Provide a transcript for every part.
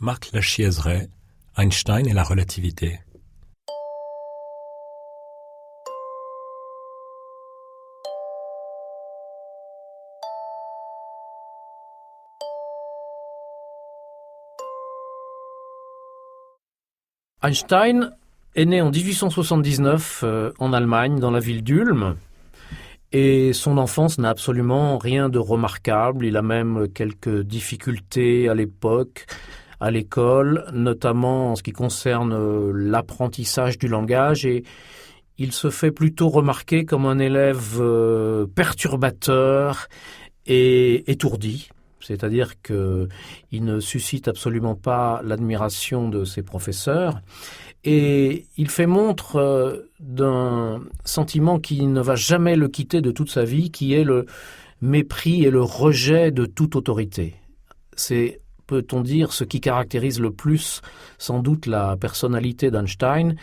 Marc Lachiaiseray, Einstein et la relativité. Einstein est né en 1879 en Allemagne, dans la ville d'Ulm. Et son enfance n'a absolument rien de remarquable. Il a même quelques difficultés à l'époque, à l'école, notamment en ce qui concerne l'apprentissage du langage. Et il se fait plutôt remarquer comme un élève perturbateur et étourdi. C'est-à-dire qu'il ne suscite absolument pas l'admiration de ses professeurs. Et il fait montre d'un sentiment qui ne va jamais le quitter de toute sa vie, qui est le mépris et le rejet de toute autorité. C'est, peut-on dire, ce qui caractérise le plus sans doute la personnalité d'Einstein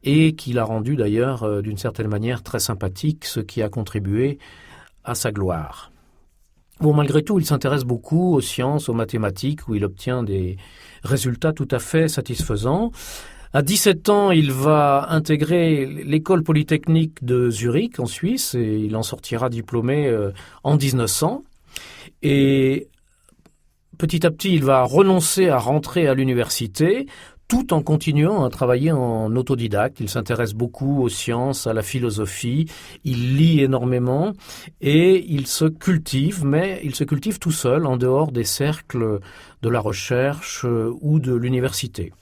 et qui l'a rendu d'ailleurs d'une certaine manière très sympathique, ce qui a contribué à sa gloire. Bon, malgré tout, il s'intéresse beaucoup aux sciences, aux mathématiques, où il obtient des résultats tout à fait satisfaisants. À 17 ans, il va intégrer l'école polytechnique de Zurich, en Suisse, et il en sortira diplômé en 1900. Et petit à petit, il va renoncer à rentrer à l'université, tout en continuant à travailler en autodidacte. Il s'intéresse beaucoup aux sciences, à la philosophie, il lit énormément et il se cultive, mais il se cultive tout seul, en dehors des cercles de la recherche ou de l'université.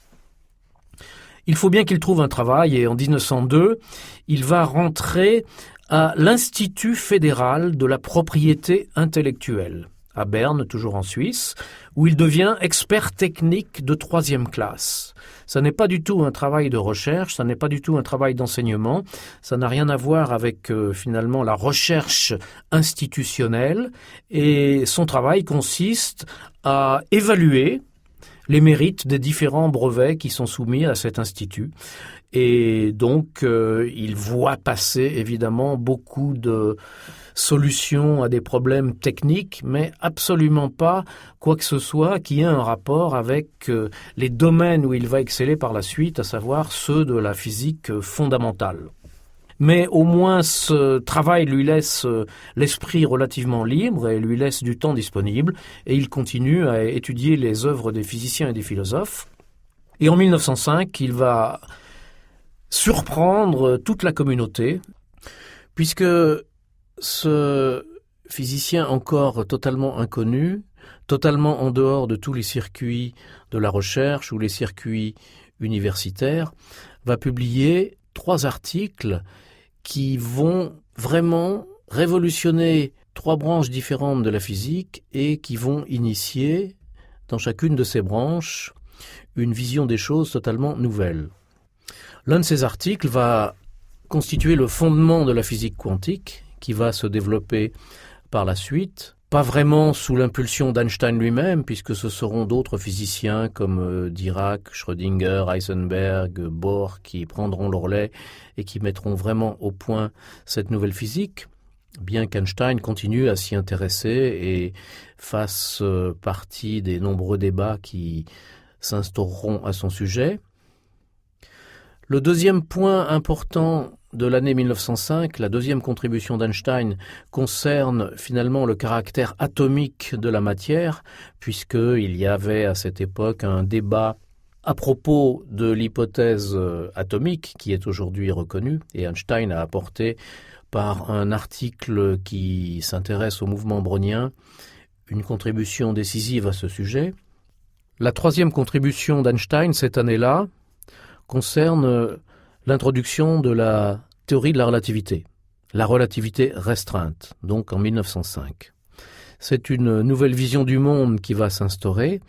Il faut bien qu'il trouve un travail et en 1902, il va rentrer à l'Institut fédéral de la propriété intellectuelle, à Berne, toujours en Suisse, où il devient expert technique de 3e classe. Ça n'est pas du tout un travail de recherche, ça n'est pas du tout un travail d'enseignement, ça n'a rien à voir avec finalement la recherche institutionnelle, et son travail consiste à évaluer les mérites des différents brevets qui sont soumis à cet institut. Et donc, il voit passer évidemment beaucoup de solutions à des problèmes techniques, mais absolument pas quoi que ce soit qui ait un rapport avec les domaines où il va exceller par la suite, à savoir ceux de la physique fondamentale. Mais au moins ce travail lui laisse l'esprit relativement libre et lui laisse du temps disponible, et il continue à étudier les œuvres des physiciens et des philosophes. Et en 1905, il va surprendre toute la communauté, puisque ce physicien encore totalement inconnu, totalement en dehors de tous les circuits de la recherche ou les circuits universitaires, va publier 3 articles qui vont vraiment révolutionner 3 branches différentes de la physique et qui vont initier, dans chacune de ces branches, une vision des choses totalement nouvelle. L'un de ces articles va constituer le fondement de la physique quantique, qui va se développer par la suite, pas vraiment sous l'impulsion d'Einstein lui-même, puisque ce seront d'autres physiciens comme Dirac, Schrödinger, Heisenberg, Bohr qui prendront le relais et qui mettront vraiment au point cette nouvelle physique, bien qu'Einstein continue à s'y intéresser et fasse partie des nombreux débats qui s'instaureront à son sujet. Le deuxième point important de l'année 1905, la deuxième contribution d'Einstein, concerne finalement le caractère atomique de la matière, puisqu'il y avait à cette époque un débat à propos de l'hypothèse atomique qui est aujourd'hui reconnue, et Einstein a apporté par un article qui s'intéresse au mouvement brownien une contribution décisive à ce sujet. La troisième contribution d'Einstein cette année-là concerne l'introduction de la théorie de la relativité restreinte, donc en 1905. C'est une nouvelle vision du monde qui va s'instaurer,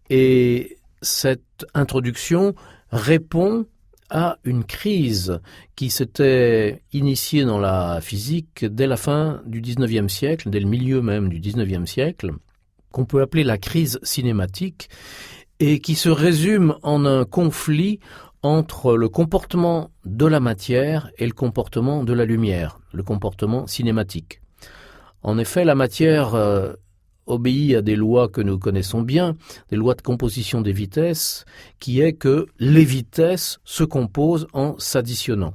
et cette introduction répond à une crise qui s'était initiée dans la physique dès la fin du XIXe siècle, dès le milieu même du XIXe siècle, qu'on peut appeler la crise cinématique, et qui se résume en un conflit entre le comportement de la matière et le comportement de la lumière, le comportement cinématique. En effet, la matière obéit à des lois que nous connaissons bien, des lois de composition des vitesses, qui est que les vitesses se composent en s'additionnant.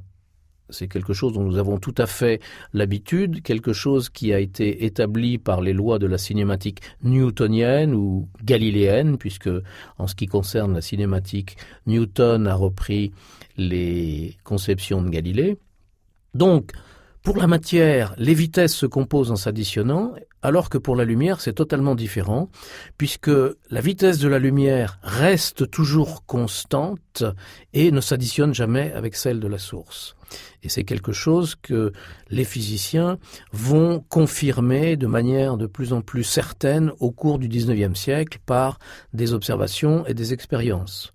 C'est quelque chose dont nous avons tout à fait l'habitude, quelque chose qui a été établi par les lois de la cinématique newtonienne ou galiléenne, puisque en ce qui concerne la cinématique, Newton a repris les conceptions de Galilée. Donc, pour la matière, les vitesses se composent en s'additionnant, alors que pour la lumière, c'est totalement différent, puisque la vitesse de la lumière reste toujours constante et ne s'additionne jamais avec celle de la source. Et c'est quelque chose que les physiciens vont confirmer de manière de plus en plus certaine au cours du XIXe siècle par des observations et des expériences.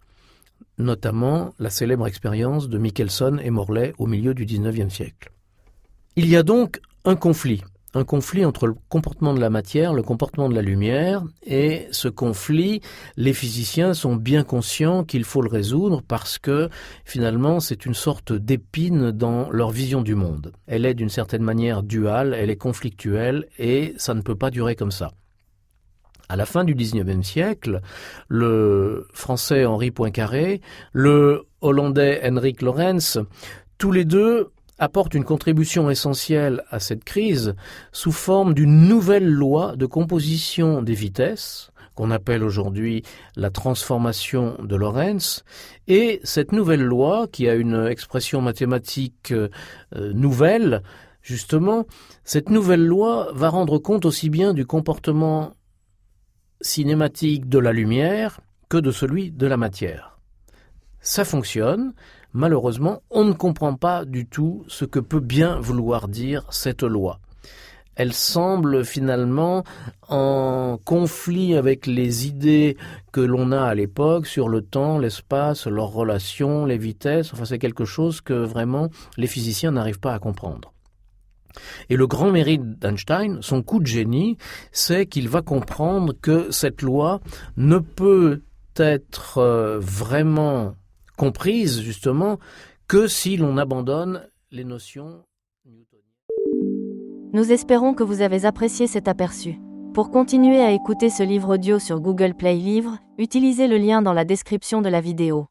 Notamment la célèbre expérience de Michelson et Morley au milieu du XIXe siècle. Il y a donc un conflit entre le comportement de la matière, le comportement de la lumière, et ce conflit, les physiciens sont bien conscients qu'il faut le résoudre parce que finalement c'est une sorte d'épine dans leur vision du monde. Elle est d'une certaine manière duale, elle est conflictuelle et ça ne peut pas durer comme ça. À la fin du XIXe siècle, le français Henri Poincaré, le hollandais Hendrik Lorentz, tous les deux apporte une contribution essentielle à cette crise sous forme d'une nouvelle loi de composition des vitesses, qu'on appelle aujourd'hui la transformation de Lorentz, et cette nouvelle loi, qui a une expression mathématique nouvelle, justement, cette nouvelle loi va rendre compte aussi bien du comportement cinématique de la lumière que de celui de la matière. Ça fonctionne. Malheureusement, on ne comprend pas du tout ce que peut bien vouloir dire cette loi. Elle semble finalement en conflit avec les idées que l'on a à l'époque sur le temps, l'espace, leurs relations, les vitesses. Enfin, c'est quelque chose que vraiment les physiciens n'arrivent pas à comprendre. Et le grand mérite d'Einstein, son coup de génie, c'est qu'il va comprendre que cette loi ne peut être vraiment comprise justement que si l'on abandonne les notions newtoniennes. Nous espérons que vous avez apprécié cet aperçu. Pour continuer à écouter ce livre audio sur Google Play Livres, utilisez le lien dans la description de la vidéo.